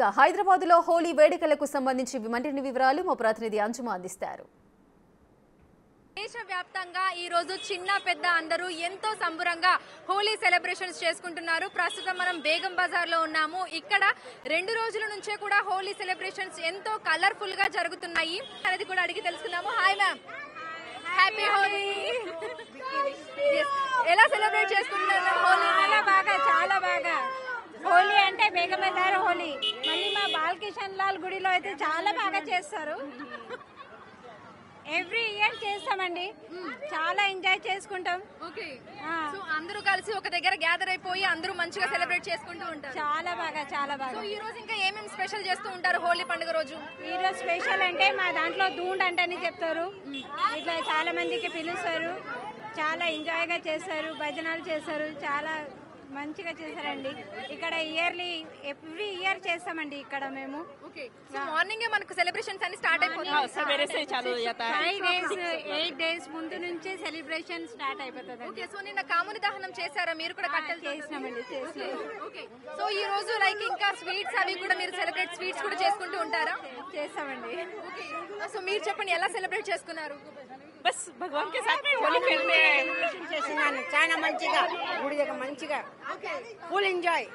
ఇక హైదరాబాద్లో హోలీ వేడుకలకు సంబంధించి మరిన్ని వివరాలు మా ప్రతినిధి అంజుమ అందిస్తారు. దేశవ్యాప్తంగా ఈ రోజు చిన్న పెద్ద అందరూ ఎంతో సంబరంగా హోలీ సెలబ్రేషన్స్ చేసుకుంటున్నారు. ప్రస్తుతం మనం బేగం బజార్ లో ఉన్నాము. ఇక్కడ 2 రోజుల నుంచే కూడా హోలీ సెలబ్రేషన్స్ ఎంతో కలర్ఫుల్ గా జరుగుతున్నాయి అనేది కూడా అడిగి తెలుసుకున్నాము. Hi ma'am, happy Holi. ఎలా సెలబ్రేట్ చేసుకుంటున్నారు హోలీ? చాలా బాగా హోలీ అంటే బేగం బజార్ హోలీ. మళ్ళీ మా బాలకిషన్ లాల్ గుడిలో అయితే చాలా బాగా చేస్తారు. ఎవ్రీ ఇయర్ చేస్తామండి, చాలా ఎంజాయ్ చేసుకుంటాం. ఓకే, సో అందరూ కలిసి ఒక దగ్గర గ్యాదర్ అయిపోయి అందరూ మంచిగా సెలబ్రేట్ చేసుకుంటూ ఉంటారు. చాలా బాగా సో ఈ రోజు ఇంకా ఏమేమి స్పెషల్ చేస్తూ ఉంటారు హోలీ పండుగ రోజు? ఈ రోజు స్పెషల్ అంటే మా దాంట్లో దూండ్ అంటని చెప్తారు. ఇట్లా చాలా మందికి పిలుస్తారు, చాలా ఎంజాయ్ గా చేస్తారు, భజనలు చేస్తారు, చాలా మంచిగా చేశారండి. ఇక్కడ ఎవ్రీ ఇయర్ చేస్తామండి ఇక్కడ మేము. మార్నింగ్ మనకు సెలబ్రేషన్స్ అన్ని స్టార్ట్ అయిపోతాయి. 8 days ముందు నుంచే సెలబ్రేషన్ స్టార్ట్ అయిపోతుంది. ఓకే, సో నిన్న కాముని దహనం చేశారా మీరు కూడా? కట్టెలు చేసినామండి, చేసినాం. ఓకే, సో ఈ రోజు లైక్ ఇంకా స్వీట్స్ అవి కూడా మీరు స్వీట్స్ కూడా చేసుకుంటూ ఉంటారా? చేస్తామండి. ఓకే, సో మీరు చెప్పండి ఎలా సెలబ్రేట్ చేసుకున్నారు? బస్ భగవాన్ కే సాత్ హోలీ खेलते हैं. చేస్తున్నాను చాలా మంచిగా, గుడి దగ్గర మంచిగా full enjoy.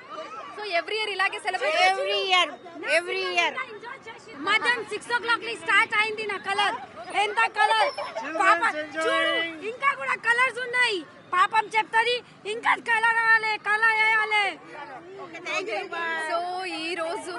So every year ఇలాగే సెలబ్రేట్ ఎవ్రీ ఇయర్ మధ్యాహ్నం 6 o'clock స్టార్ట్ అయింది. నా కలర్ ఎంత కలర్ పాప చూడు, ఇంకా కూడా కలర్స్ ఉన్నాయి. పాపం చెప్తుంది ఇంకా కలర్ వేయాలి. సో ఈ రోజు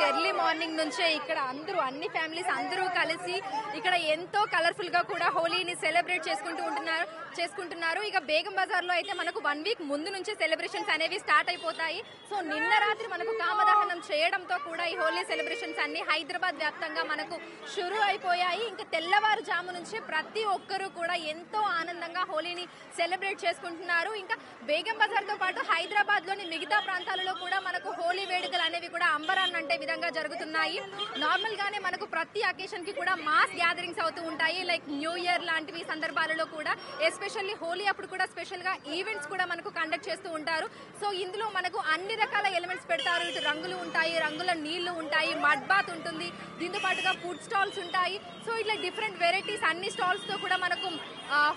ఎర్లీ మార్నింగ్ నుంచే ఇక్కడ అందరూ అన్ని ఫ్యామిలీస్ అందరూ కలిసి ఇక్కడ ఎంతో కలర్ఫుల్ గా కూడా హోలీని సెలబ్రేట్ చేసుకుంటున్నారు. ఇక బేగం బజార్ లో అయితే మనకు 1 week ముందు నుంచే సెలబ్రేషన్స్ అనేవి స్టార్ట్ అయిపోతాయి. సో నిన్న రాత్రి మనకు కామదహనం చేయడంతో కూడా ఈ హోలీ సెలబ్రేషన్స్ అన్ని హైదరాబాద్ వ్యాప్తంగా మనకు షురూ అయిపోయాయి. ఇంకా తెల్లవారుజాము నుంచే ప్రతి ఒక్కరూ కూడా ఎంతో ఆనందంగా హోలీని సెలబ్రేట్ చేసుకుంటున్నారు. ఇంకా బేగం బజార్ తో పాటు హైదరాబాద్ లోని మిగతా ప్రాంతాలలో కూడా మనకు హోలీ వేడుకలు అనేవి కూడా అంబరాన్ని అంటే విధంగా జరుగుతున్నాయి. నార్మల్ గానే మనకు ప్రతి అకేషన్ కి కూడా మాస్ గ్యాదరింగ్స్ అవుతూ ఉంటాయి. లైక్ న్యూ ఇయర్ లాంటివి సందర్భాలలో కూడా, ఎస్పెషల్లీ హోలీ అప్పుడు కూడా స్పెషల్ గా ఈవెంట్స్ కూడా మనకు కండక్ట్ చేస్తూ ఉంటారు. సో ఇందులో మనకు అన్ని రకాల ఎలిమెంట్స్ పెడతారు. ఇటు రంగులు ఉంటాయి, రంగుల నీళ్లు ఉంటాయి, మడ్ బాత్ ఉంటుంది, దీంతో పాటుగా ఫుడ్ స్టాల్స్ ఉంటాయి. సో ఇట్లా డిఫరెంట్ వెరైటీస్ అన్ని స్టాల్స్ తో కూడా మనకు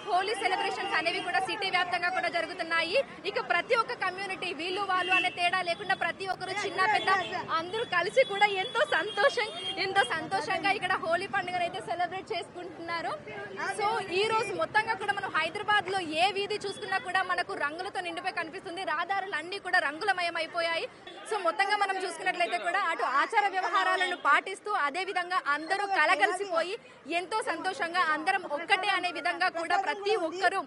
హోలీ సెలబ్రేషన్స్ అనేవి కూడా సిటీ వ్యాప్తంగా కూడా జరుగుతున్నాయి. ఇక ప్రతి ఒక్క కమ్యూనిటీ వీళ్ళు వాళ్ళు అనే తేడా లేకుండా ప్రతి ఒక్కరు చిన్న పెద్ద అందరూ కలిసి కూడా ఎంతో సంతోషంగా ఇక్కడ హోలీ పండుగను అయితే సెలబ్రేట్ చేసుకుంటున్నారు. సో ఈ రోజు మొత్తంగా కూడా మనం హైదరాబాద్ లో ఏ వీధి చూసుకున్నా కూడా మనకు రంగులతో నిండిపోయి కనిపిస్తుంది. రహదారులు అన్ని కూడా రంగులమయం అయిపోయాయి. సో మొత్తంగా మనం చూసుకున్నట్లయితే కూడా అటు ఆచార వ్యవహారాలను పాటిస్తూ అదే విధంగా అందరూ కలగలిసిపోయి ఎంతో సంతోషంగా అందరం ఒక్కటే అనే విధంగా కూడా ప్రతి ఒక్కరూ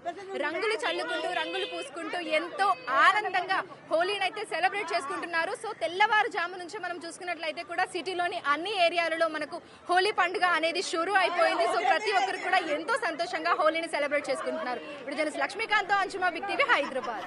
రంగులు చల్లుకుంటూ రంగులు పూసుకుంటూ ఎంతో ఆనందంగా హోలీని అయితే సెలబ్రేట్ చేసుకుంటున్నారు. సో తెల్లవారుజాము నుంచి మనం చూసుకున్నట్లయితే కూడా సిటీలోని అన్ని ఏరియాలలో మనకు హోలీ పండుగ అనేది షురూ అయిపోయింది. సో ప్రతి ఒక్కరు కూడా ఎంతో సంతోషంగా హోలీని సెలబ్రేట్ చేసుకుంటున్నారు. ఇప్పుడు journalist Lakshmikant, Anjuma, big TV, Hyderabad.